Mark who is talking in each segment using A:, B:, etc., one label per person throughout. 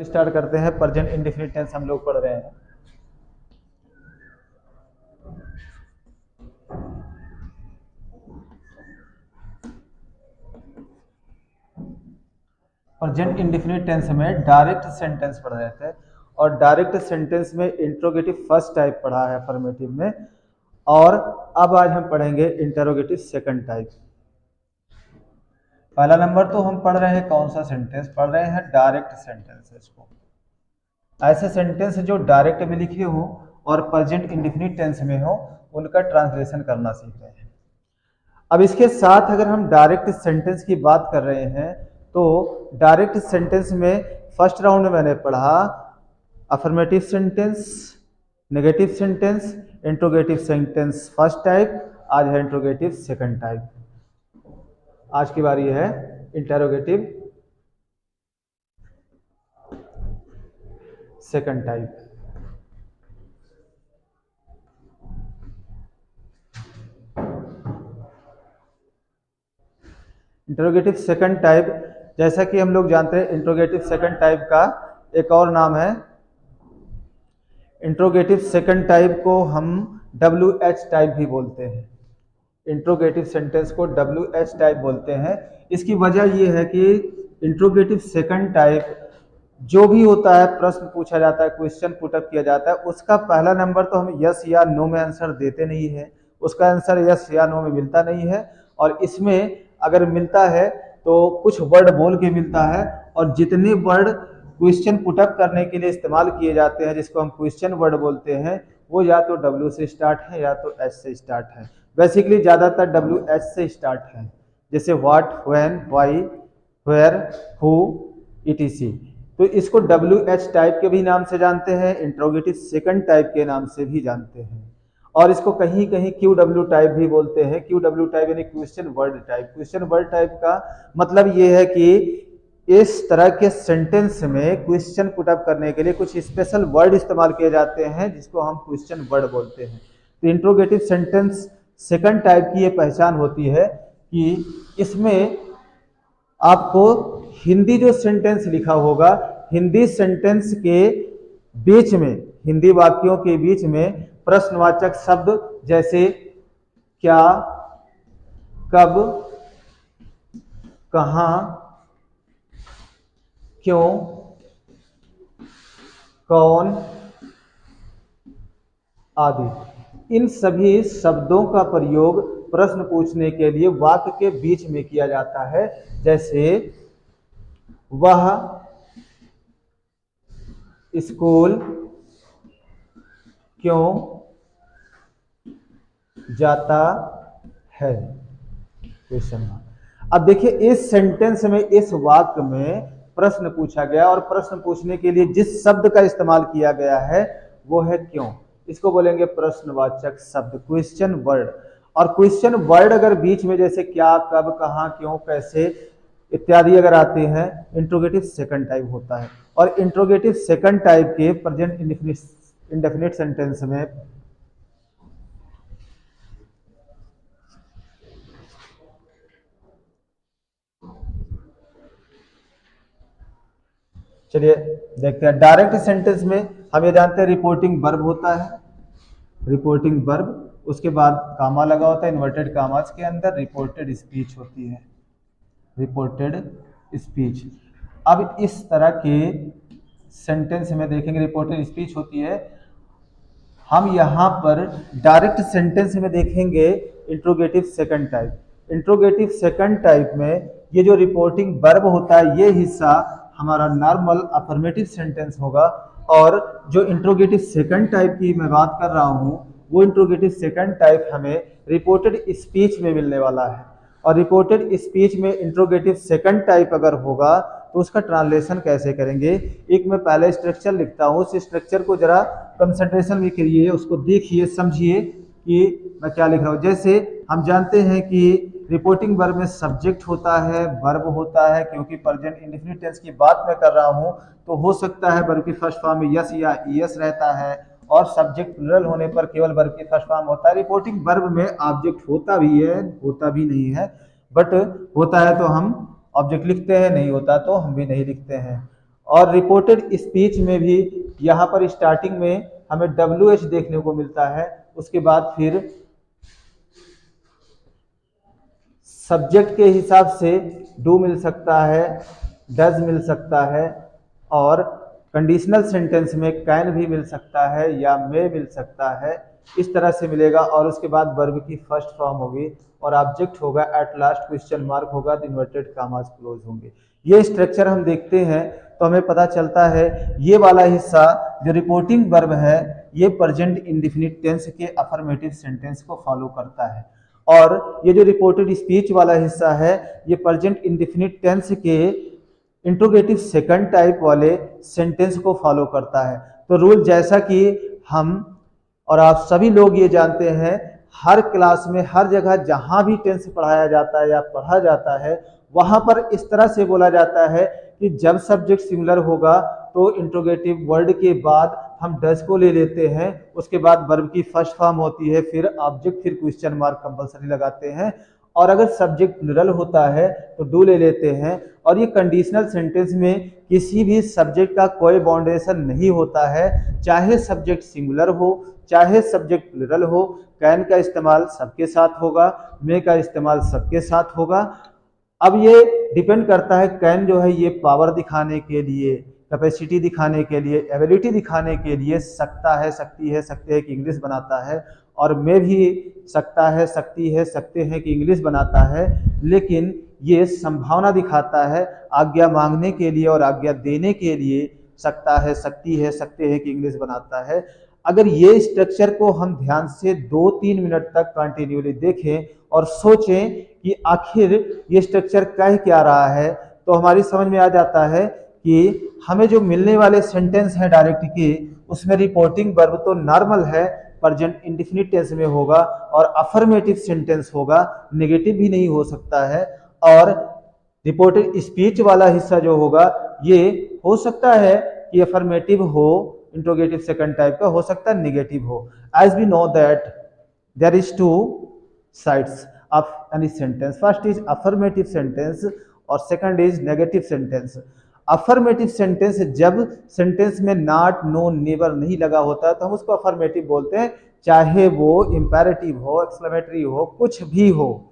A: Start करते हैं। Present indefinite tense हम लोग पढ़ रहे हैं। प्रेजेंट इंडेफिनिट टेंस में डायरेक्ट सेंटेंस पढ़ रहे थे और डायरेक्ट सेंटेंस में इंट्रोगेटिव फर्स्ट टाइप पढ़ा है अफर्मेटिव में, और अब आज हम पढ़ेंगे इंटरोगेटिव सेकंड टाइप। पहला नंबर तो हम पढ़ रहे हैं कौन सा सेंटेंस पढ़ रहे हैं, डायरेक्ट सेंटेंसेस को। ऐसे सेंटेंस जो डायरेक्ट में लिखे हो और प्रेजेंट इंडेफिनिट टेंस में हो, उनका ट्रांसलेशन करना सीख रहे हैं। अब इसके साथ अगर हम डायरेक्ट सेंटेंस की बात कर रहे हैं तो डायरेक्ट सेंटेंस में फर्स्ट राउंड में मैंने पढ़ा affirmative sentence, negative sentence, interrogative sentence first type. आज है इंट्रोगेटिव सेकंड टाइप। आज की बारी है interrogative second type. Interrogative second type, जैसा कि हम लोग जानते हैं, इंटरोगेटिव सेकंड टाइप का एक और नाम है, इंटरोगेटिव सेकंड टाइप को हम WH टाइप भी बोलते हैं। इंटरोगेटिव सेंटेंस को WH टाइप बोलते हैं। इसकी वजह यह है कि इंटरोगेटिव सेकंड टाइप जो भी होता है, प्रश्न पूछा जाता है, क्वेश्चन पुटअप किया जाता है, उसका पहला नंबर तो हम यस या नो में आंसर देते नहीं है, उसका आंसर यस या नो में मिलता नहीं है। और इसमें अगर मिलता है तो कुछ वर्ड बोल के मिलता है, और जितने वर्ड क्वेश्चन पुटअप करने के लिए इस्तेमाल किए जाते हैं, जिसको हम क्वेश्चन वर्ड बोलते हैं, वो या तो W से स्टार्ट है या तो H से स्टार्ट है। बेसिकली ज़्यादातर WH से स्टार्ट है, जैसे what, when, why, where, who, etc। तो इसको WH टाइप के भी नाम से जानते हैं, इंट्रोगेटिव सेकंड टाइप के नाम से भी जानते हैं, और इसको कहीं कहीं QW टाइप भी बोलते हैं। QW टाइप यानी question word type. Question word type का मतलब ये है कि इस तरह के सेंटेंस में क्वेश्चन पुटअप करने के लिए कुछ स्पेशल वर्ड इस्तेमाल किए जाते हैं, जिसको हम क्वेश्चन वर्ड बोलते हैं। तो इंट्रोगेटिव सेंटेंस सेकंड टाइप की ये पहचान होती है कि इसमें आपको हिंदी जो सेंटेंस लिखा होगा, हिंदी सेंटेंस के बीच में, हिंदी वाक्यों के बीच में प्रश्नवाचक शब्द जैसे क्या, कब, कहां, क्यों, कौन आदि, इन सभी शब्दों का प्रयोग प्रश्न पूछने के लिए वाक्य के बीच में किया जाता है। जैसे वह स्कूल क्यों जाता है, क्वेश्चन मार्क। अब देखिए, इस सेंटेंस में, इस वाक्य में प्रश्न पूछा गया, और प्रश्न पूछने के लिए जिस शब्द का इस्तेमाल किया गया है वो है क्यों। इसको बोलेंगे प्रश्नवाचक शब्द, क्वेश्चन वर्ड। और क्वेश्चन वर्ड अगर बीच में जैसे क्या, कब, कहां, क्यों, कैसे इत्यादि अगर आते हैं, इंट्रोगेटिव सेकंड टाइप होता है। और इंट्रोगेटिव सेकंड टाइप के प्रेजेंट इंडेफिनिट सेंटेंस में चलिए देखते हैं। डायरेक्ट सेंटेंस में हम ये जानते हैं रिपोर्टिंग वर्ब होता है, रिपोर्टिंग वर्ब, उसके बाद कामा लगा होता है, इन्वर्टेड कामास के अंदर रिपोर्टेड स्पीच होती है, रिपोर्टेड स्पीच। अब इस तरह के सेंटेंस में देखेंगे रिपोर्टेड स्पीच होती है। हम यहाँ पर डायरेक्ट सेंटेंस में देखेंगे interrogative second type. Interrogative second type में ये जो रिपोर्टिंग वर्ब होता है, ये हिस्सा हमारा नॉर्मल अफर्मेटिव सेंटेंस होगा, और जो इंट्रोगेटिव सेकंड टाइप की मैं बात कर रहा हूँ, वो इंट्रोगेटिव सेकंड टाइप हमें रिपोर्टेड स्पीच में मिलने वाला है। और रिपोर्टेड स्पीच में इंट्रोगेटिव सेकंड टाइप अगर होगा तो उसका ट्रांसलेशन कैसे करेंगे। एक मैं पहले स्ट्रक्चर लिखता हूँ, उस स्ट्रक्चर को जरा कंसंट्रेशन में करिए, उसको देखिए, समझिए कि मैं क्या लिख रहा हूँ। जैसे हम जानते हैं कि रिपोर्टिंग वर्ब में सब्जेक्ट होता है, वर्ब होता है, क्योंकि प्रेजेंट इंडेफिनिट टेंस की बात मैं कर रहा हूँ तो हो सकता है वर्ब की फर्स्ट फॉर्म में यस या ईएस रहता है, और सब्जेक्ट प्लुरल होने पर केवल वर्ब की फर्स्ट फॉर्म होता है। रिपोर्टिंग वर्ब में ऑब्जेक्ट होता भी है, होता भी नहीं है, बट होता है तो हम ऑब्जेक्ट लिखते हैं, नहीं होता तो हम भी नहीं लिखते हैं। और रिपोर्टेड स्पीच में भी यहाँ पर स्टार्टिंग में हमें WH देखने को मिलता है, उसके बाद फिर सब्जेक्ट के हिसाब से डू मिल सकता है, डज मिल सकता है, और कंडीशनल सेंटेंस में कैन भी मिल सकता है या मे मिल सकता है, इस तरह से मिलेगा। और उसके बाद वर्ब की फर्स्ट फॉर्म होगी और ऑब्जेक्ट होगा, एट लास्ट क्वेश्चन मार्क होगा, इन्वर्टेड कामास क्लोज होंगे। ये स्ट्रक्चर हम देखते हैं तो हमें पता चलता है ये वाला हिस्सा जो रिपोर्टिंग वर्ब है ये प्रेजेंट इंडेफिनिट टेंस के अफर्मेटिव सेंटेंस को फॉलो करता है, और ये जो रिपोर्टेड स्पीच वाला हिस्सा है ये प्रेजेंट इंडेफिनिट टेंस के इंट्रोगेटिव सेकंड टाइप वाले सेंटेंस को फॉलो करता है। तो रूल जैसा कि हम और आप सभी लोग ये जानते हैं, हर क्लास में हर जगह जहां भी टेंस पढ़ाया जाता है या पढ़ा जाता है वहां पर इस तरह से बोला जाता है कि जब सब्जेक्ट सिंगुलर होगा तो इंट्रोगेटिव वर्ड के बाद हम डज को ले लेते हैं, उसके बाद वर्ब की फर्स्ट फॉर्म होती है, फिर ऑब्जेक्ट, फिर क्वेश्चन मार्क कंपलसरी लगाते हैं, और अगर सब्जेक्ट प्लूरल होता है तो डू ले लेते हैं। और ये कंडीशनल सेंटेंस में किसी भी सब्जेक्ट का कोई बाउंडेशन नहीं होता है, चाहे सब्जेक्ट सिंगुलर हो चाहे सब्जेक्ट प्लूरल हो, कैन का इस्तेमाल सबके साथ होगा, मे का इस्तेमाल सबके साथ होगा। अब ये डिपेंड करता है, कैन जो है ये पावर दिखाने के लिए, कैपेसिटी दिखाने के लिए, एबिलिटी दिखाने के लिए सकता है, सकती है, सकते हैं कि इंग्लिश बनाता है, और मे भी सकता है, सकती है, सकते हैं कि इंग्लिश बनाता है, लेकिन ये संभावना दिखाता है आज्ञा मांगने के लिए और आज्ञा देने के लिए, सकता है, सकती है, सकते हैं कि इंग्लिश बनाता है। अगर ये स्ट्रक्चर को हम ध्यान से 2-3 मिनट तक कंटिन्यूली देखें और सोचें कि आखिर ये स्ट्रक्चर कह क्या रहा है, तो हमारी समझ में आ जाता है कि हमें जो मिलने वाले सेंटेंस है डायरेक्ट के, उसमें रिपोर्टिंग वर्ब तो नॉर्मल है, प्रेजेंट इंडेफिनिट टेंस में होगा, और अफर्मेटिव सेंटेंस होगा, नेगेटिव भी नहीं हो सकता है। और रिपोर्टेड स्पीच वाला हिस्सा जो होगा ये हो सकता है कि अफर्मेटिव हो, इंट्रोगेटिव सेकंड टाइप का, हो सकता है नेगेटिव हो। As we know that there is two sides of any sentence, first is affirmative sentence और second is negative sentence. Affirmative sentence जब सेंटेंस में नॉट, नो, नेवर नहीं लगा होता है तो हम उसको अफर्मेटिव बोलते हैं, चाहे वो इंपेरेटिव हो, एक्सक्लेमेटरी हो, कुछ भी हो,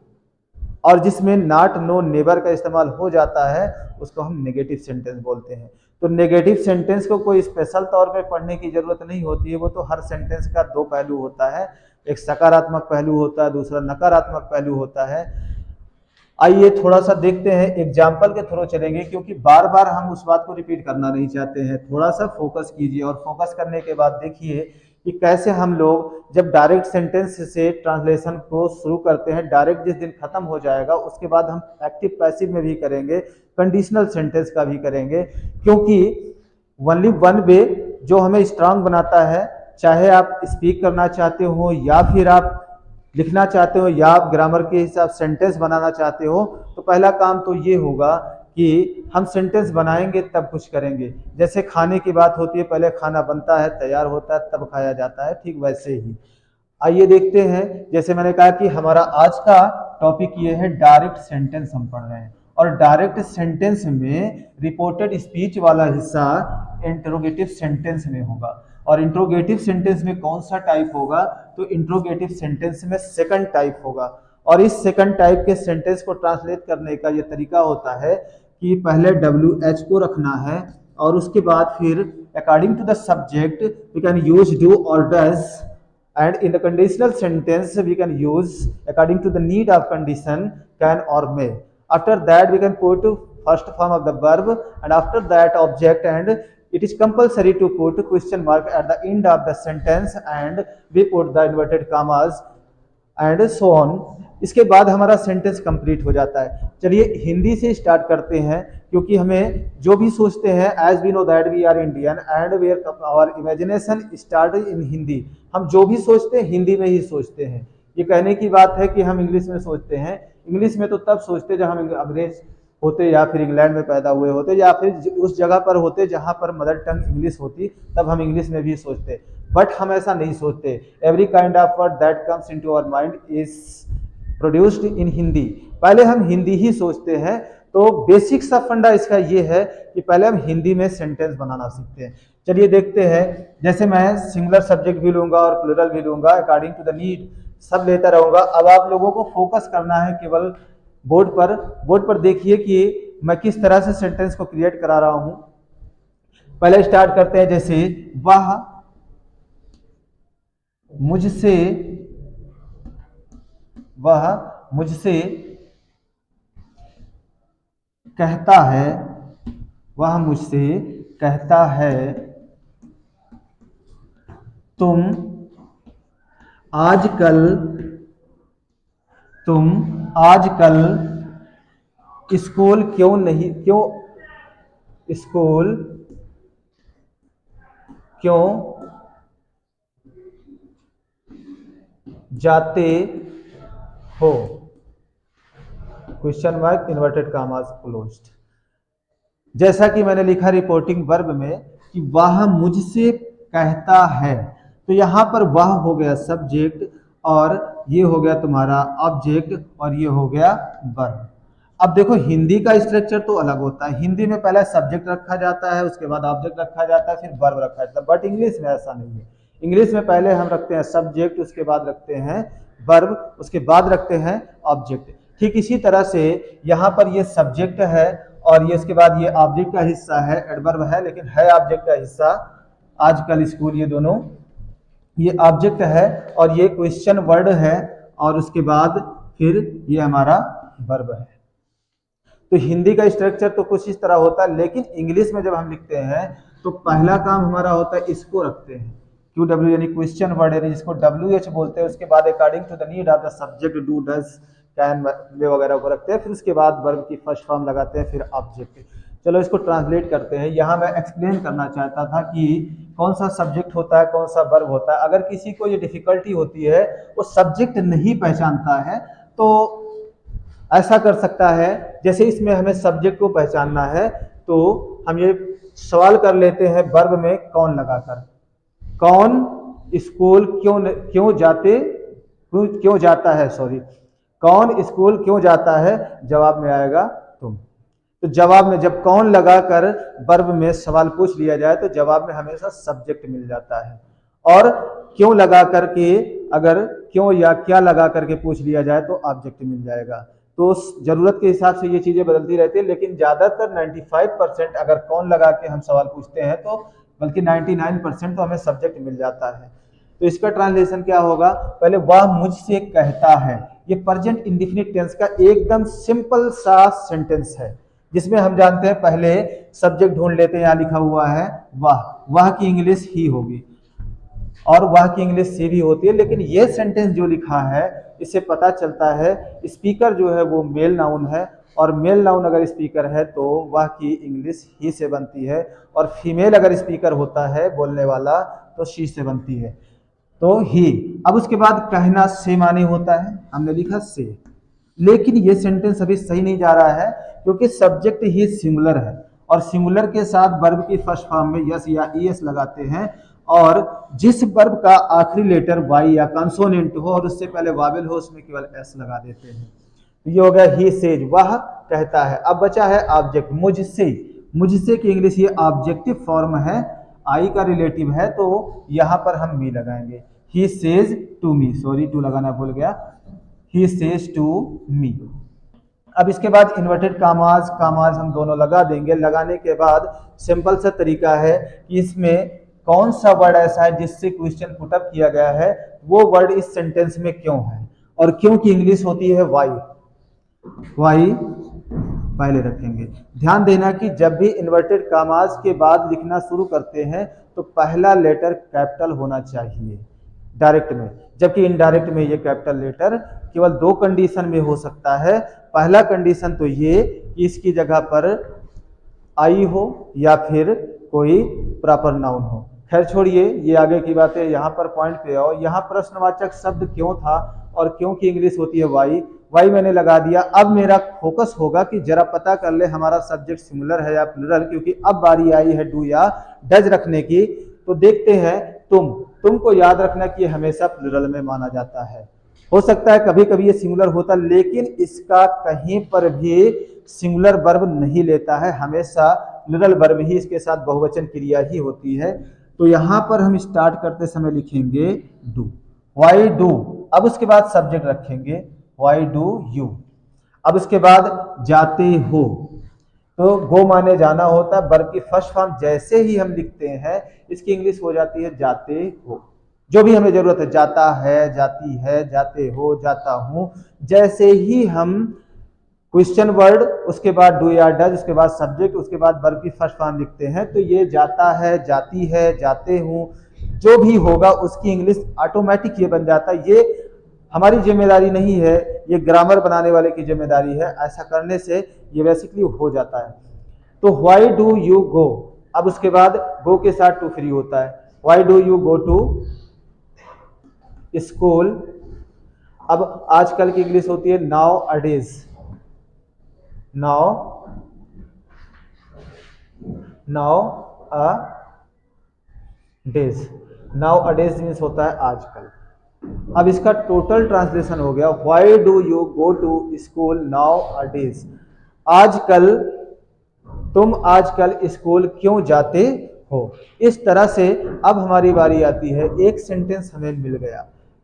A: और जिसमें नॉट, नो, नेवर का इस्तेमाल हो जाता है उसको हम नेगेटिव सेंटेंस बोलते हैं। तो नेगेटिव सेंटेंस को कोई स्पेशल तौर पे पढ़ने की जरूरत नहीं होती है, वो तो हर सेंटेंस का दो पहलू होता है, एक सकारात्मक पहलू होता है, दूसरा नकारात्मक पहलू होता है। आइए थोड़ा सा देखते हैं, एग्जाम्पल के थ्रू चलेंगे, क्योंकि बार बार हम उस बात को रिपीट करना नहीं चाहते हैं। थोड़ा सा फोकस कीजिए और फोकस करने के बाद देखिए कि कैसे हम लोग जब डायरेक्ट सेंटेंस से ट्रांसलेशन को शुरू करते हैं, डायरेक्ट जिस दिन खत्म हो जाएगा उसके बाद हम एक्टिव पैसिव में भी करेंगे, कंडीशनल सेंटेंस का भी करेंगे, क्योंकि ओनली वन वे जो हमें स्ट्रांग बनाता है, चाहे आप स्पीक करना चाहते हो या फिर आप लिखना चाहते हो या आप ग्रामर के हिसाब सेंटेंस बनाना चाहते हो, तो पहला काम तो ये होगा कि हम सेंटेंस बनाएंगे तब कुछ करेंगे। जैसे खाने की बात होती है, पहले खाना बनता है, तैयार होता है, तब खाया जाता है, ठीक वैसे ही आइए देखते हैं। जैसे मैंने कहा कि हमारा आज का टॉपिक ये है, डायरेक्ट सेंटेंस हम पढ़ रहे हैं, और डायरेक्ट सेंटेंस में रिपोर्टेड स्पीच वाला हिस्सा इंट्रोगेटिव सेंटेंस में होगा। और इंट्रोगेटिव सेंटेंस में कौन सा टाइप होगा, तो इंट्रोगेटिव सेंटेंस में सेकंड टाइप होगा। और इस सेकंड टाइप के सेंटेंस को ट्रांसलेट करने का ये तरीका होता है कि पहले WH को रखना है और उसके बाद फिर according to the subject we can use do और does, and in the conditional sentence we can use according to the need of condition can or may. After that we can put first form of the verb, and after that object, and it is compulsory to put question mark at the end of the sentence, and we put the inverted commas and so on. इसके बाद हमारा sentence complete हो जाता है। चलिए हिंदी से start करते हैं, क्योंकि हमें जो भी सोचते हैं, as we know that we are Indian and we our imagination start in Hindi, हम जो भी सोचते हैं हिंदी में ही सोचते हैं। ये कहने की बात है कि हम इंग्लिश में सोचते हैं, इंग्लिश में तो तब सोचते जब हम अंग्रेज होते या फिर इंग्लैंड में पैदा हुए होते या फिर उस जगह पर होते जहां पर मदर टंग इंग्लिश होती, तब हम इंग्लिश में भी सोचते, बट हम ऐसा नहीं सोचते। Every kind of word that comes into our mind is produced in Hindi. पहले हम हिंदी ही सोचते हैं, तो बेसिक सा फंडा इसका ये है कि पहले हम हिंदी में सेंटेंस बनाना सीखते हैं। चलिए देखते हैं, जैसे मैं सिंगुलर सब्जेक्ट भी लूंगा और प्लूरल भी लूंगा, अकॉर्डिंग टू द नीड सब लेता रहूंगा। अब आप लोगों को फोकस करना है केवल बोर्ड पर। बोर्ड पर देखिए कि मैं किस तरह से सेंटेंस को क्रिएट करा रहा हूं। पहले स्टार्ट करते हैं, जैसे वह मुझसे कहता है, वह मुझसे कहता है तुम आजकल स्कूल क्यों जाते हो? क्वेश्चन मार्क, इन्वर्टेड कामास क्लोज्ड। जैसा कि मैंने लिखा रिपोर्टिंग वर्ब में कि वह मुझसे कहता है, तो यहां पर वह हो गया सब्जेक्ट और ये हो गया तुम्हारा ऑब्जेक्ट और ये हो गया वर्ब। अब देखो हिंदी का स्ट्रक्चर तो अलग होता है, हिंदी में पहले सब्जेक्ट रखा जाता है, उसके बाद ऑब्जेक्ट रखा जाता है, फिर वर्ब रखा जाता है। बट इंग्लिश में ऐसा नहीं है। इंग्लिश में पहले हम रखते हैं सब्जेक्ट, उसके बाद रखते हैं वर्ब, उसके बाद रखते हैं ऑब्जेक्ट। ठीक इसी तरह से यहाँ पर ये सब्जेक्ट है और ये इसके बाद ये ऑब्जेक्ट का हिस्सा है, एडवर्ब है लेकिन है ऑब्जेक्ट का हिस्सा। आजकल स्कूल, ये दोनों ये ऑब्जेक्ट है और ये क्वेश्चन वर्ड है और उसके बाद फिर ये हमारा वर्ब है। तो हिंदी का स्ट्रक्चर तो कुछ इस तरह होता है, लेकिन इंग्लिश में जब हम लिखते हैं तो पहला काम हमारा होता है, इसको रखते हैं QW यानी क्वेश्चन वर्ड, यानी जिसको WH बोलते हैं। उसके बाद according to the need of the subject do, does, can, वे वगैरह को रखते हैं। फिर उसके बाद वर्ब की फर्स्ट फॉर्म लगाते हैं, फिर ऑब्जेक्ट। चलो इसको ट्रांसलेट करते हैं। यहाँ मैं एक्सप्लेन करना चाहता था कि कौन सा सब्जेक्ट होता है, कौन सा वर्ब होता है। अगर किसी को ये डिफिकल्टी होती है, वो सब्जेक्ट नहीं पहचानता है, तो ऐसा कर सकता है, जैसे इसमें हमें सब्जेक्ट को पहचानना है तो हम ये सवाल कर लेते हैं वर्ब में कौन लगाकर, कौन स्कूल क्यों जाता है, कौन स्कूल क्यों जाता है, जवाब में आएगा तुम। तो जवाब में जब कौन लगाकर वर्ब में सवाल पूछ लिया जाए तो जवाब में हमेशा सब्जेक्ट मिल जाता है। और क्यों लगा करके, अगर क्यों या क्या लगा करके पूछ लिया जाए तो ऑब्जेक्ट मिल जाएगा। तो जरूरत के हिसाब से ये चीजें बदलती रहती है, लेकिन ज्यादातर 95% अगर कौन लगा के हम सवाल पूछते हैं तो बल्कि 99% तो हमें सब्जेक्ट मिल जाता है। तो इसका ट्रांसलेशन क्या होगा, पहले वह मुझसे कहता है, ये प्रेजेंट इंडेफिनिट टेंस का एकदम सिंपल सा सेंटेंस है, जिसमें हम जानते हैं पहले सब्जेक्ट ढूंढ लेते हैं। यहाँ लिखा हुआ है वह की इंग्लिश ही होगी और वह की इंग्लिश सी भी होती है, लेकिन ये सेंटेंस जो लिखा है इससे पता चलता है स्पीकर जो है वो मेल नाउन है, और मेल नाउन अगर स्पीकर है तो वह की इंग्लिश ही से बनती है, और फीमेल अगर स्पीकर होता है बोलने वाला तो शी से बनती है, तो ही। अब उसके बाद कहना से माने होता है, हमने लिखा से, लेकिन ये सेंटेंस अभी सही नहीं जा रहा है क्योंकि सब्जेक्ट ही सिंगुलर है और सिंगुलर के साथ वर्ब की फर्स्ट फॉर्म में यस या ईएस लगाते हैं, और जिस वर्ब का आखिरी लेटर वाई या कंसोनेंट हो और उससे पहले वावेल हो उसमें केवल एस लगा देते हैं। ये हो गया ही सेज, वह कहता है। अब बचा है ऑब्जेक्ट मुझसे। मुझसे की इंग्लिश ये ऑब्जेक्टिव फॉर्म है, आई का रिलेटिव है, तो यहां पर हम मी लगाएंगे। He says to me, sorry to लगाना भूल गया, ही सेज टू मी। अब इसके बाद इन्वर्टेड कामाज हम दोनों लगा देंगे। लगाने के बाद सिंपल सा तरीका है कि इसमें कौन सा वर्ड ऐसा है जिससे क्वेश्चन पुट अप किया गया है, वो वर्ड इस सेंटेंस में क्यों है, और क्यों की इंग्लिश होती है वाई पहले रखेंगे। ध्यान देना कि जब भी इन्वर्टेड कामाज के बाद लिखना शुरू करते हैं तो पहला लेटर कैपिटल होना चाहिए डायरेक्ट में, जबकि इनडायरेक्ट में ये कैपिटल लेटर केवल दो कंडीशन में हो सकता है। पहला कंडीशन तो ये कि इसकी जगह पर आई हो या फिर कोई प्रॉपर नाउन हो। खैर छोड़िए, ये आगे की बात है, यहाँ पर पॉइंट पे आओ। यहाँ प्रश्नवाचक शब्द क्यों था और क्यों की इंग्लिश होती है वाई मैंने लगा दिया। अब मेरा फोकस होगा कि जरा पता कर ले हमारा सब्जेक्ट सिंगुलर है या प्लूरल, क्योंकि अब बारी आई है डू या डज रखने की। तो देखते हैं तुमको याद रखना कि हमेशा प्लूरल में माना जाता है। हो सकता है कभी कभी ये सिंगुलर होता, लेकिन इसका कहीं पर भी सिंगुलर वर्ब नहीं लेता है, हमेशा प्लूरल वर्ब ही इसके साथ बहुवचन क्रिया ही होती है। तो यहां पर हम स्टार्ट करते समय लिखेंगे डू, वाई डू। अब उसके बाद सब्जेक्ट रखेंगे वाई डू यू। अब उसके बाद जाते हो, तो गो माने जाना होता है, वर्ब की फर्स्ट फॉर्म जैसे ही हम लिखते हैं इसकी इंग्लिश हो जाती है जाते हो। जो भी हमें जरूरत है, जाता है, जाती है, जाते हो, जाता हूं, जैसे ही हम क्वेश्चन वर्ड, उसके बाद डू या डज, उसके बाद सब्जेक्ट, उसके बाद वर्ब की फर्स्ट फॉर्म लिखते हैं, तो ये जाता है, जाती है, जाते हूं, जो भी होगा उसकी इंग्लिश ऑटोमेटिक ये बन जाता है। ये हमारी जिम्मेदारी नहीं है, ये ग्रामर बनाने वाले की जिम्मेदारी है। ऐसा करने से ये बेसिकली हो जाता है। तो व्हाई डू यू गो, अब उसके बाद गो के साथ टू फ्री होता है, why do you go to school. अब आजकल की इंग्लिश होती है nowadays, nowadays, nowadays means होता है आजकल। अब इसका टोटल ट्रांसलेशन हो गया why do you go to school nowadays, आजकल तुम आजकल स्कूल क्यों जाते हो। इस तरह से अब हमारी बारी आती है, एक सेंटेंस हमें मिल गया,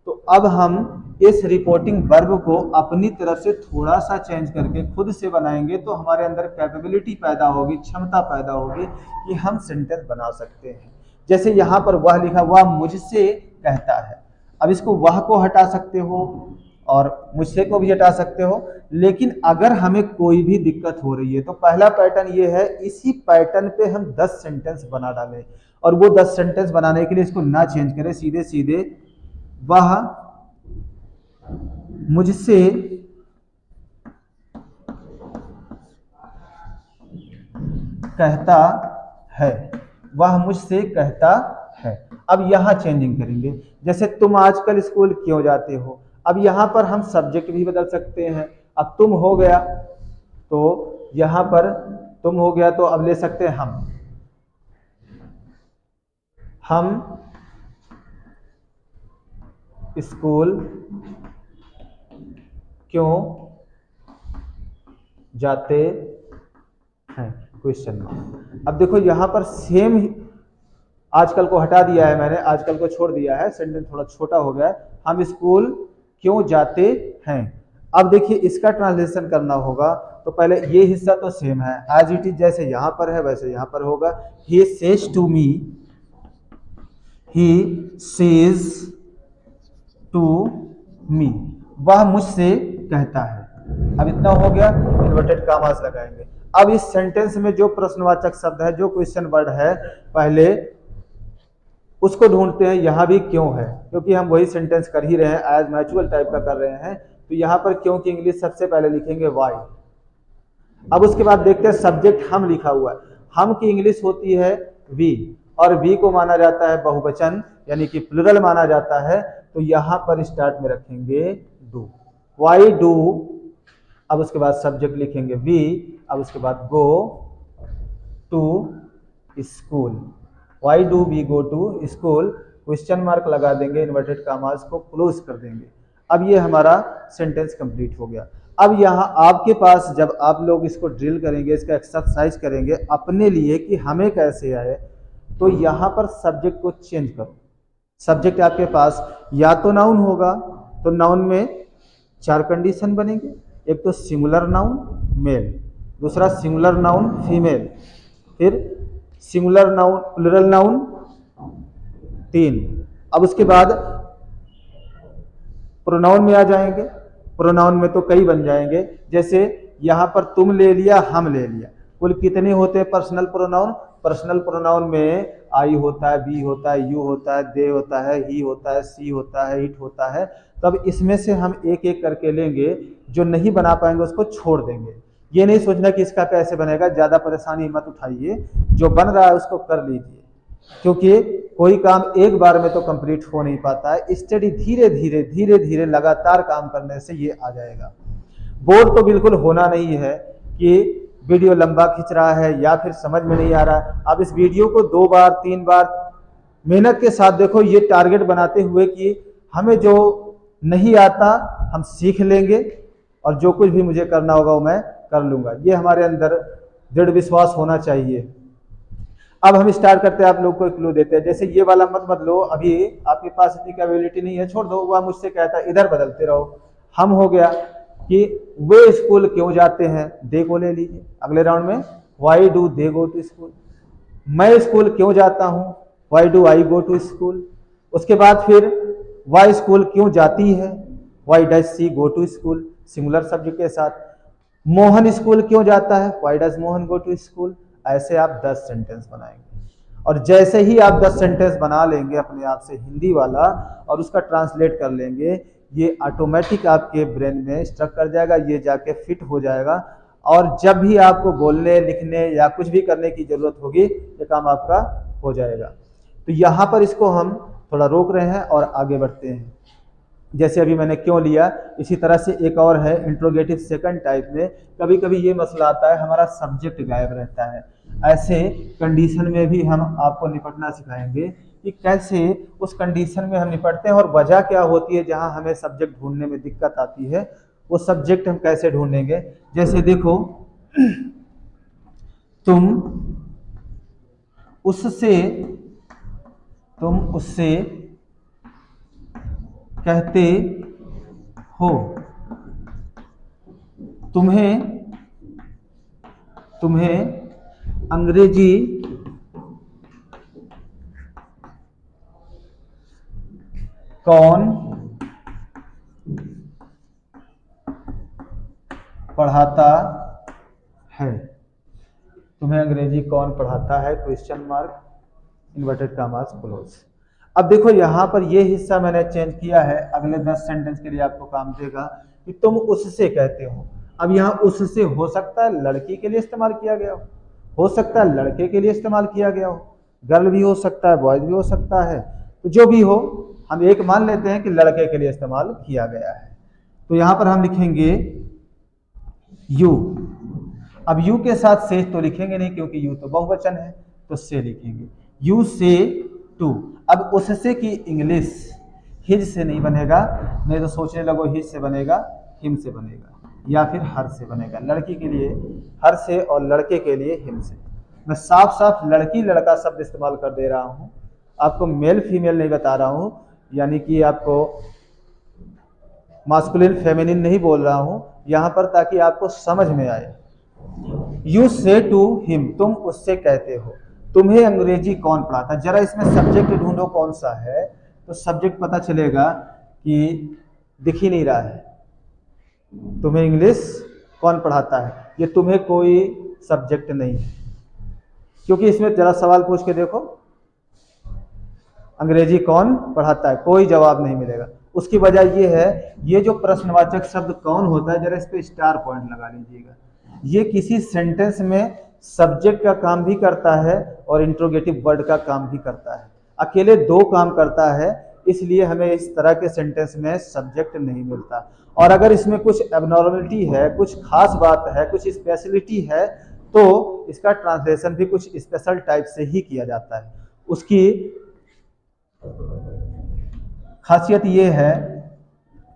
A: तो अब हम इस रिपोर्टिंग वर्ब को अपनी तरफ से थोड़ा सा चेंज करके खुद से बनाएंगे, तो हमारे अंदर कैपेबिलिटी पैदा होगी, क्षमता पैदा होगी कि हम सेंटेंस बना सकते हैं। जैसे यहाँ पर वह लिखा, वह मुझसे कहता है। अब इसको वह को हटा सकते हो और मुझसे को भी हटा सकते हो, लेकिन अगर हमें कोई भी दिक्कत हो रही है तो पहला पैटर्न ये है, इसी पैटर्न पे हम 10 सेंटेंस बना डालें, और वो 10 सेंटेंस बनाने के लिए इसको ना चेंज करें, सीधे सीधे वह मुझसे कहता है, वह मुझसे कहता है। अब यहां चेंजिंग करेंगे, जैसे तुम आजकल स्कूल क्यों जाते हो, अब यहां पर हम सब्जेक्ट भी बदल सकते हैं। अब तुम हो गया, तो यहां पर तुम हो गया, तो अब ले सकते हैं हम स्कूल क्यों जाते हैं, क्वेश्चन मार्क। अब देखो यहां पर सेम आजकल को हटा दिया है मैंने, आजकल को छोड़ दिया है, सेंटेंस थोड़ा छोटा हो गया है, हम स्कूल क्यों जाते हैं। अब देखिए इसका ट्रांसलेशन करना होगा, तो पहले ये हिस्सा तो सेम है, एज इट इज, जैसे यहां पर है वैसे यहां पर होगा। He says to me, he says to me, वह मुझसे कहता है। अब इतना हो गया, इन्वर्टेड कामास लगाएंगे। अब इस सेंटेंस में जो प्रश्नवाचक शब्द है, जो क्वेश्चन वर्ड है, पहले उसको ढूंढते हैं। यहां भी क्यों है, क्योंकि हम वही सेंटेंस कर ही रहे हैं, एज मैचुअल टाइप का कर रहे हैं, तो यहां पर क्यों की इंग्लिश सबसे पहले लिखेंगे वाई। अब उसके बाद देखते हैं सब्जेक्ट हम लिखा हुआ है, हम की इंग्लिश होती है वी, और वी को माना जाता है बहुवचन, यानी कि प्लूरल माना जाता है, तो यहां पर स्टार्ट में रखेंगे डू, वाई डू। अब उसके बाद सब्जेक्ट लिखेंगे वी, अब उसके बाद go to school, why do we go to school, question mark लगा देंगे, इन्वर्टेड कामास को क्लोज कर देंगे। अब ये हमारा सेंटेंस कंप्लीट हो गया। अब यहाँ आपके पास जब आप लोग इसको ड्रिल करेंगे, इसका एक्सरसाइज करेंगे अपने लिए कि हमें कैसे आए, तो यहाँ पर सब्जेक्ट को चेंज करो। सब्जेक्ट आपके पास या तो नाउन होगा, तो नाउन में 4 कंडीशन बनेंगे, एक तो सिंगुलर नाउन मेल, दूसरा सिंगुलर नाउन फीमेल, फिर सिंगुलर नाउन प्लूरल नाउन 3। अब उसके बाद प्रोनाउन में आ जाएंगे, प्रोनाउन में तो कई बन जाएंगे, जैसे यहां पर तुम ले लिया, हम ले लिया, कुल कितने होते हैं पर्सनल प्रोनाउन। पर्सनल प्रोनाउन में आई होता है, बी होता है, यू होता है, दे होता है, ही होता है, सी होता है, इट होता है। तब इसमें से हम एक एक करके लेंगे, जो नहीं बना पाएंगे उसको छोड़ देंगे। ये नहीं सोचना कि इसका कैसे बनेगा, ज्यादा परेशानी मत उठाइए, जो बन रहा है उसको कर लीजिए, क्योंकि कोई काम एक बार में तो कंप्लीट हो नहीं पाता है। स्टडी धीरे धीरे धीरे धीरे लगातार काम करने से ये आ जाएगा। बोर तो बिल्कुल होना नहीं है कि वीडियो लंबा खिंच रहा है या फिर समझ में नहीं आ रहा है। आप इस वीडियो को 2 बार 3 बार मेहनत के साथ देखो, ये टारगेट बनाते हुए कि हमें जो नहीं आता हम सीख लेंगे और जो कुछ भी मुझे करना होगा वो मैं कर लूंगा। ये हमारे अंदर दृढ़ विश्वास होना चाहिए। अब हम स्टार्ट करते हैं, आप लोग को एक क्लू देते हैं। जैसे ये वाला मत बदलो, अभी आपके पास इतनी कैपेबिलिटी नहीं है, छोड़ दो। वह मुझसे कहता है इधर बदलते रहो। हम हो गया कि वे स्कूल क्यों जाते हैं, दे को ले लीजिए अगले राउंड में, why do they go to school. मैं स्कूल क्यों जाता हूं, why do I go to school. उसके बाद फिर वाई स्कूल क्यों जाती है, why does she go to school, singular subject के साथ। मोहन स्कूल क्यों जाता है, why does Mohan go to school. ऐसे आप 10 सेंटेंस बनाएंगे और जैसे ही आप 10 सेंटेंस बना लेंगे अपने आप से हिंदी वाला और उसका ट्रांसलेट कर लेंगे, ये ऑटोमेटिक आपके ब्रेन में स्ट्रक कर जाएगा, ये जाके फिट हो जाएगा। और जब भी आपको बोलने लिखने या कुछ भी करने की जरूरत होगी ये काम आपका हो जाएगा। तो यहाँ पर इसको हम थोड़ा रोक रहे हैं और आगे बढ़ते हैं। जैसे अभी मैंने क्यों लिया, इसी तरह से एक और है इंट्रोगेटिव सेकंड टाइप में। कभी कभी ये मसला आता है हमारा सब्जेक्ट गायब रहता है। ऐसे कंडीशन में भी हम आपको निपटना सिखाएंगे कि कैसे उस कंडीशन में हम निपटते हैं और वजह क्या होती है जहां हमें सब्जेक्ट ढूंढने में दिक्कत आती है, वो सब्जेक्ट हम कैसे ढूंढेंगे। जैसे देखो, तुम उससे कहते हो, तुम्हें अंग्रेजी कौन पढ़ाता है, तुम्हें अंग्रेजी कौन पढ़ाता है, question mark, inverted commas close. अब देखो यहाँ पर ये हिस्सा मैंने चेंज किया है, अगले 10 सेंटेंस के लिए आपको काम देगा कि तुम उससे कहते हो। अब यहाँ उससे हो सकता है लड़की के लिए इस्तेमाल किया गया हो सकता है लड़के के लिए इस्तेमाल किया गया हो, गर्ल भी हो सकता है, बॉयज भी हो सकता है। तो जो भी हो हम एक मान लेते हैं कि लड़के के लिए इस्तेमाल किया गया है। तो यहाँ पर हम लिखेंगे यू। अब यू के साथ से तो लिखेंगे नहीं क्योंकि यू तो बहुवचन है, तो से लिखेंगे, यू से टू। अब उससे की इंग्लिश हिज से नहीं बनेगा, नहीं तो सोचने लगो हिज से बनेगा, हिम से बनेगा या फिर हर से बनेगा। लड़की के लिए हर से और लड़के के लिए हिम से। मैं साफ साफ लड़की लड़का शब्द इस्तेमाल कर दे रहा हूँ, आपको मेल फीमेल नहीं बता रहा हूँ, यानी कि आपको मास्कुलिन फेमिनिन नहीं बोल रहा हूँ यहाँ पर, ताकि आपको समझ में आए। यू से टू हिम, तुम उससे कहते हो। तुम्हें अंग्रेजी कौन पढ़ाता है, जरा इसमें सब्जेक्ट ढूंढो कौन सा है, तो सब्जेक्ट पता चलेगा कि दिख ही नहीं रहा है। तुम्हें इंग्लिश कौन पढ़ाता है, ये तुम्हें कोई सब्जेक्ट नहीं है, क्योंकि इसमें जरा सवाल पूछ के देखो अंग्रेजी कौन पढ़ाता है, कोई जवाब नहीं मिलेगा। उसकी वजह ये है, ये जो प्रश्नवाचक शब्द कौन होता है, जरा इस पे स्टार पॉइंट लगा लीजिएगा। ये किसी सेंटेंस में सब्जेक्ट का काम भी करता है और इंट्रोगेटिव वर्ड का काम भी करता है, अकेले दो काम करता है, इसलिए हमें इस तरह के सेंटेंस में सब्जेक्ट नहीं मिलता। और अगर इसमें कुछ एबनॉर्मलिटी है, कुछ खास बात है, कुछ स्पेशलिटी है, तो इसका ट्रांसलेशन भी कुछ स्पेशल टाइप से ही किया जाता है। उसकी खासियत ये है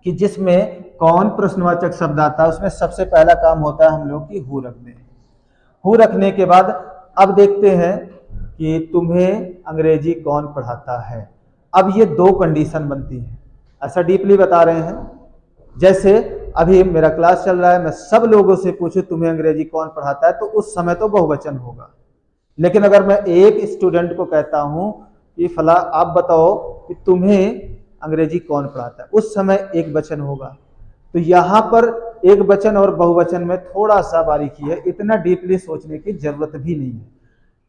A: कि जिसमें कौन प्रश्नवाचक शब्द आता है उसमें सबसे पहला काम होता है हम लोग की हु रखने। हु रखने के बाद अब देखते हैं कि तुम्हें अंग्रेजी कौन पढ़ाता है। अब ये दो कंडीशन बनती है, ऐसा डीपली बता रहे हैं। जैसे अभी मेरा क्लास चल रहा है, मैं सब लोगों से पूछूं तुम्हें अंग्रेजी कौन पढ़ाता है, तो उस समय तो बहुवचन होगा। लेकिन अगर मैं एक स्टूडेंट को कहता हूं कि फला आप बताओ कि तुम्हें अंग्रेजी कौन पढ़ाता है, उस समय एक वचन होगा। तो यहाँ पर एक वचन और बहुवचन में थोड़ा सा बारीकी है, इतना डीपली सोचने की जरूरत भी नहीं है।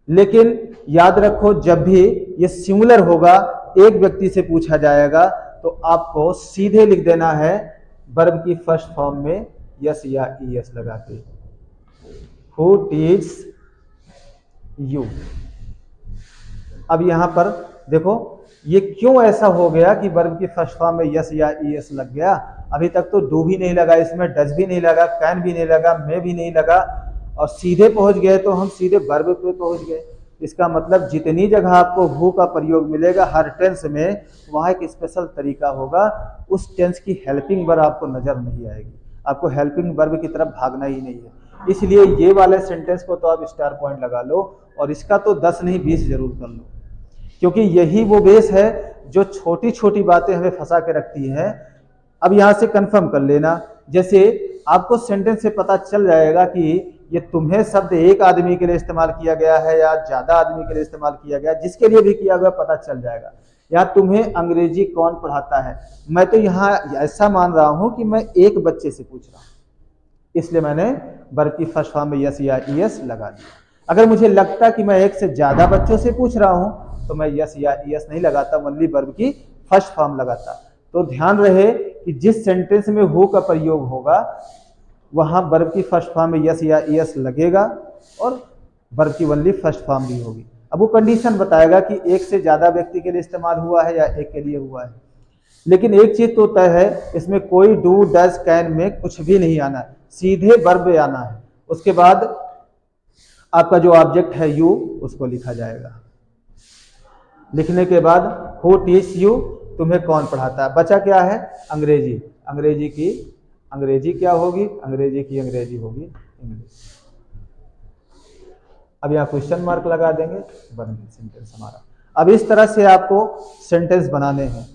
A: लेकिन याद रखो, जब भी ये सिंगुलर होगा, एक व्यक्ति से पूछा जाएगा, तो आपको सीधे लिख देना है वर्ब की फर्स्ट फॉर्म में यस या ईएस लगा के, हु टीच यू। अब यहां पर देखो ये क्यों ऐसा हो गया कि वर्ब की फर्स्ट फॉर्म में यस या ईएस लग गया। अभी तक तो डू भी नहीं लगा, इसमें डज भी नहीं लगा, कैन भी नहीं लगा, मे भी नहीं लगा, और सीधे पहुंच गए तो हम सीधे वर्ब पे पहुंच गए। इसका मतलब जितनी जगह आपको हु का प्रयोग मिलेगा हर टेंस में, वहाँ एक स्पेशल तरीका होगा। उस टेंस की हेल्पिंग वर्ब आपको नजर नहीं आएगी, आपको हेल्पिंग वर्ब की तरफ भागना ही नहीं है। इसलिए ये वाले सेंटेंस को तो आप स्टार पॉइंट लगा लो, और इसका तो 10 नहीं 20 जरूर कर लो, क्योंकि यही वो बेस है जो छोटी छोटी बातें हमें फंसा के रखती है। अब यहां से कंफर्म कर लेना, जैसे आपको सेंटेंस से पता चल जाएगा कि ये तुम्हें शब्द एक आदमी के लिए इस्तेमाल किया गया है या ज्यादा आदमी के लिए इस्तेमाल किया गया, जिसके लिए भी किया गया पता चल जाएगा। या तुम्हें अंग्रेजी कौन पढ़ाता है, मैं तो यहाँ ऐसा मान रहा हूं कि मैं एक बच्चे से पूछ रहा हूं, इसलिए मैंने वर्ब की फर्स्ट फॉर्म में यस या ईएस लगा दिया। अगर मुझे लगता कि मैं एक से ज्यादा बच्चों से पूछ रहा हूं तो मैं यस या ईएस नहीं लगाता, ओनली वर्ब की फर्स्ट फॉर्म लगाता। तो ध्यान रहे कि जिस सेंटेंस में हु का प्रयोग होगा वहां वर्ब की फर्स्ट फॉर्म में यस या ईएस लगेगा और वर्ब की ओनली फर्स्ट फॉर्म भी होगी। अब वो कंडीशन बताएगा कि एक से ज्यादा व्यक्ति के लिए इस्तेमाल हुआ है या एक के लिए हुआ है। लेकिन एक चीज तो तय है, इसमें कोई डू डज कैन में कुछ भी नहीं आना है, सीधे वर्ब आना है। उसके बाद आपका जो ऑब्जेक्ट है यू, उसको लिखा जाएगा। लिखने के बाद हु टीच यू, तुम्हें कौन पढ़ाता है। बचा क्या है, अंग्रेजी। अंग्रेजी की अंग्रेजी क्या होगी, अंग्रेजी की अंग्रेजी होगी इंग्लिश। अब यहाँ क्वेश्चन मार्क लगा देंगे, बन गया सेंटेंस हमारा। अब इस तरह से आपको सेंटेंस बनाने हैं।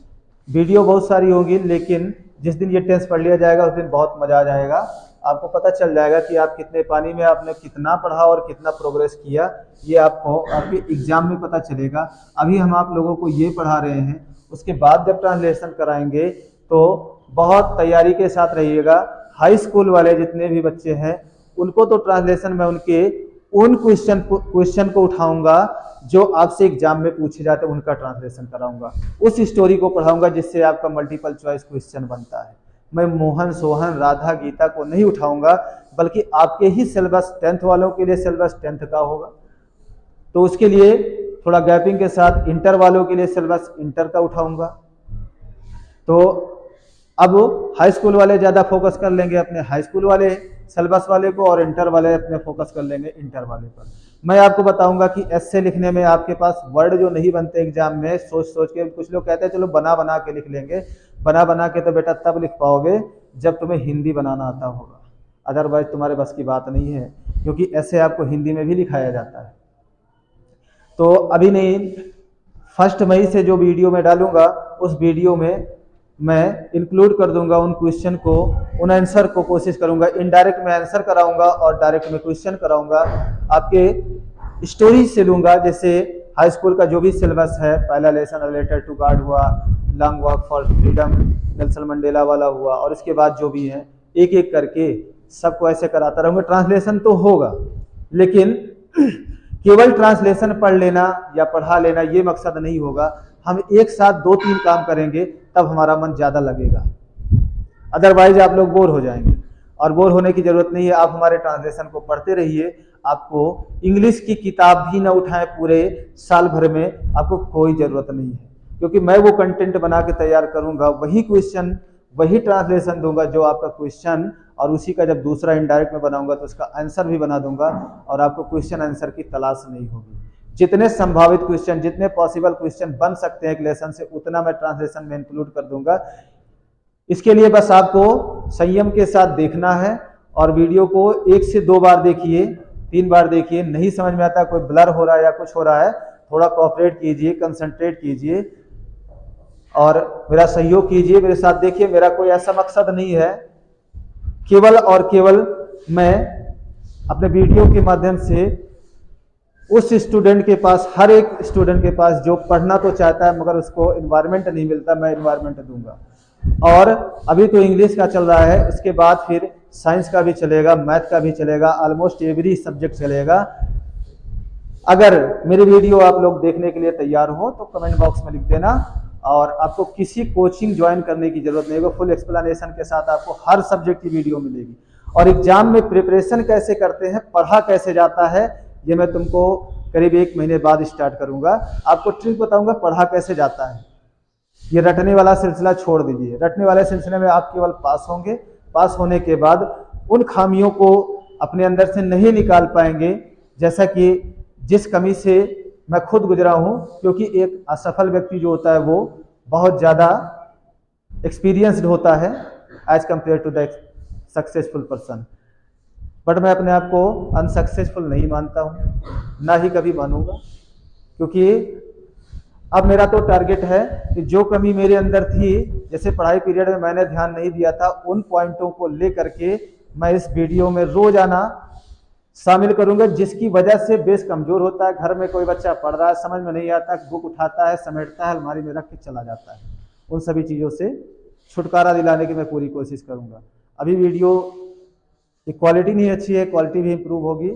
A: वीडियो बहुत सारी होगी, लेकिन जिस दिन ये टेंस पढ़ लिया जाएगा उस दिन बहुत मजा आ जाएगा। आपको पता चल जाएगा कि आप कितने पानी में आपने कितना पढ़ा और कितना प्रोग्रेस किया, ये आपको आपके एग्जाम में पता चलेगा। अभी हम आप लोगों को ये पढ़ा रहे हैं, उसके बाद जब ट्रांसलेशन कराएंगे तो बहुत तैयारी के साथ रहिएगा। हाई स्कूल वाले जितने भी बच्चे हैं उनको तो ट्रांसलेशन में उनके उन क्वेश्चन को उठाऊंगा जो आपसे एग्जाम में पूछे जाते हैं, उनका ट्रांसलेशन कराऊंगा। उस स्टोरी को पढ़ाऊंगा जिससे आपका मल्टीपल चॉइस क्वेश्चन बनता है। मैं मोहन सोहन राधा गीता को नहीं उठाऊंगा, बल्कि आपके ही सिलेबस 10th वालों के लिए सिलेबस 10th का होगा, तो उसके लिए थोड़ा गैपिंग के साथ इंटर वालों के लिए सिलेबस इंटर का उठाऊंगा। तो अब हाई स्कूल वाले ज़्यादा फोकस कर लेंगे अपने हाई स्कूल वाले सिलेबस वाले को, और इंटर वाले अपने फोकस कर लेंगे इंटर वाले पर। मैं आपको बताऊंगा कि ऐसे लिखने में आपके पास वर्ड जो नहीं बनते एग्जाम में, सोच सोच के, कुछ लोग कहते हैं चलो बना बना के लिख लेंगे। बना बना के तो बेटा तब लिख पाओगे जब तुम्हें हिंदी बनाना आता होगा, अदरवाइज तुम्हारे बस की बात नहीं है, क्योंकि ऐसे आपको हिंदी में भी लिखाया जाता है। तो अभी नहीं, 1 मई से जो वीडियो मैं डालूंगा उस वीडियो में मैं इंक्लूड कर दूंगा उन क्वेश्चन को, उन आंसर को कोशिश करूंगा। इनडायरेक्ट में आंसर कराऊंगा और डायरेक्ट में क्वेश्चन कराऊंगा। आपके स्टोरी से लूंगा, जैसे हाई स्कूल का जो भी सिलेबस है, पहला लेसन रिलेटेड टू गॉड हुआ, long walk for freedom Nelson Mandela वाला हुआ, और इसके बाद जो भी है एक एक करके सबको ऐसे कराता रहूंगा। ट्रांसलेशन तो होगा, लेकिन केवल ट्रांसलेशन पढ़ लेना या पढ़ा लेना ये मकसद नहीं होगा। हम एक साथ 2-3 काम करेंगे तब हमारा मन ज्यादा लगेगा, अदरवाइज आप लोग बोर हो जाएंगे। और बोर होने की जरूरत नहीं है, आप हमारे ट्रांसलेशन को पढ़ते रहिए। आपको इंग्लिश की किताब भी ना उठाएं पूरे साल भर में, आपको कोई जरूरत नहीं है, क्योंकि मैं वो कंटेंट बना के तैयार करूंगा, वही क्वेश्चन वही ट्रांसलेशन दूंगा जो आपका क्वेश्चन, और उसी का जब दूसरा इनडायरेक्ट में बनाऊंगा तो उसका आंसर भी बना दूंगा, और आपको क्वेश्चन आंसर की तलाश नहीं होगी। जितने संभावित क्वेश्चन, जितने पॉसिबल क्वेश्चन बन सकते हैं एक लेसन से, उतना मैं ट्रांसलेशन में इंक्लूड कर दूंगा। इसके लिए बस आपको संयम के साथ देखना है, और वीडियो को 1 से 2 बार देखिए, 3 बार देखिए। नहीं समझ में आता, कोई ब्लर हो रहा है या कुछ हो रहा है, थोड़ा कोऑपरेट कीजिए, कंसंट्रेट कीजिए और मेरा सहयोग कीजिए, मेरे साथ देखिए। मेरा कोई ऐसा मकसद नहीं है, केवल और केवल मैं अपने वीडियो के माध्यम से उस स्टूडेंट के पास, हर एक स्टूडेंट के पास जो पढ़ना तो चाहता है मगर उसको इन्वायरमेंट नहीं मिलता, मैं इन्वायरमेंट दूंगा। और अभी तो इंग्लिश का चल रहा है, इसके बाद फिर साइंस का भी चलेगा, मैथ का भी चलेगा, ऑलमोस्ट एवरी सब्जेक्ट चलेगा। अगर मेरी वीडियो आप लोग देखने के लिए तैयार हो तो कमेंट बॉक्स में लिख देना, और आपको किसी कोचिंग ज्वाइन करने की जरूरत नहीं है। फुल एक्सप्लेनेशन के साथ आपको हर सब्जेक्ट की वीडियो मिलेगी। और एग्जाम में प्रिपरेशन कैसे करते हैं, पढ़ा कैसे जाता है, ये मैं तुमको करीब 1 महीने बाद स्टार्ट करूंगा। आपको ट्रिक बताऊंगा पढ़ा कैसे जाता है। ये रटने वाला सिलसिला छोड़ दीजिए, रटने वाले सिलसिले में आप केवल पास होंगे। पास होने के बाद उन खामियों को अपने अंदर से नहीं निकाल पाएंगे, जैसा कि जिस कमी से मैं खुद गुजरा हूं, क्योंकि एक असफल व्यक्ति जो होता है वो बहुत ज़्यादा एक्सपीरियंस्ड होता है as compare to the successful person. But मैं अपने आप को अनसक्सेसफुल नहीं मानता हूँ, ना ही कभी मानूंगा, क्योंकि अब मेरा तो टारगेट है कि जो कमी मेरे अंदर थी, जैसे पढ़ाई पीरियड में मैंने ध्यान नहीं दिया था, उन पॉइंटों को लेकर के मैं इस वीडियो में रोजाना शामिल करूंगा, जिसकी वजह से बेस कमजोर होता है। घर में कोई बच्चा पढ़ रहा है, समझ में नहीं आता, बुक उठाता है, समेटता है, अलमारी में रख के चला जाता है। उन सभी चीज़ों से छुटकारा दिलाने की मैं पूरी कोशिश करूंगा। अभी वीडियो की क्वालिटी नहीं अच्छी है, क्वालिटी भी इंप्रूव होगी।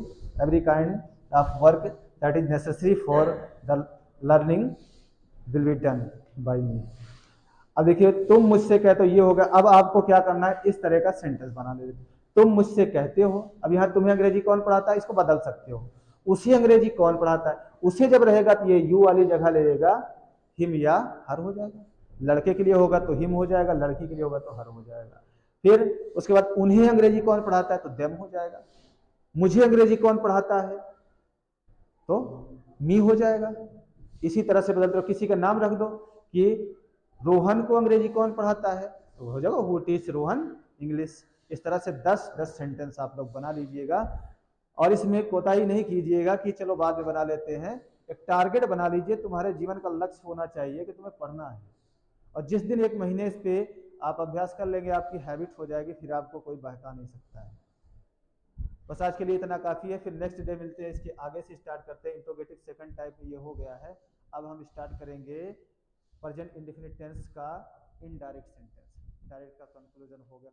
A: Every kind of work that is necessary for the learning will be done by me. अब देखिए, तुम मुझसे कहते हो, ये होगा। अब आपको क्या करना है, इस तरह का सेंटेंस बना ले। तुम मुझसे कहते हो, अब यहाँ तुम्हें अंग्रेजी कौन पढ़ाता है, इसको बदल सकते हो। उसी अंग्रेजी कौन पढ़ाता है, उसे जब रहेगा तो ये यू वाली जगह ले लेगा, हिम या हर हो जाएगा। लड़के के लिए होगा तो हिम हो जाएगा, लड़की के लिए होगा तो हर हो जाएगा। फिर उसके बाद उन्हें अंग्रेजी कौन पढ़ाता है तो देम हो जाएगा। मुझे अंग्रेजी कौन पढ़ाता है तो मी हो जाएगा। इसी तरह से बदल दो, किसी का नाम रख दो कि रोहन को अंग्रेजी कौन पढ़ाता है तो हो जाएगा हु टीच रोहन इंग्लिश। इस तरह से 10-10 सेंटेंस आप लोग बना लीजिएगा, और इसमें कोताही नहीं कीजिएगा कि चलो बाद में बना लेते हैं। एक टारगेट बना लीजिए, तुम्हारे जीवन का लक्ष्य होना चाहिए कि तुम्हें पढ़ना है, और जिस दिन एक महीने इस पे आप अभ्यास कर लेंगे, आपकी हैबिट हो जाएगी, फिर आपको कोई बहका नहीं सकता है। बस आज के लिए इतना काफ़ी है, फिर नेक्स्ट डे मिलते हैं, इसके आगे से स्टार्ट करते हैं। इंट्रोगेटिव सेकंड टाइप में ये हो गया है। अब हम स्टार्ट करेंगे प्रेजेंट इंडेफिनिट टेंस का इनडायरेक्ट सेंटेंस। डायरेक्ट का कंक्लूजन हो गया।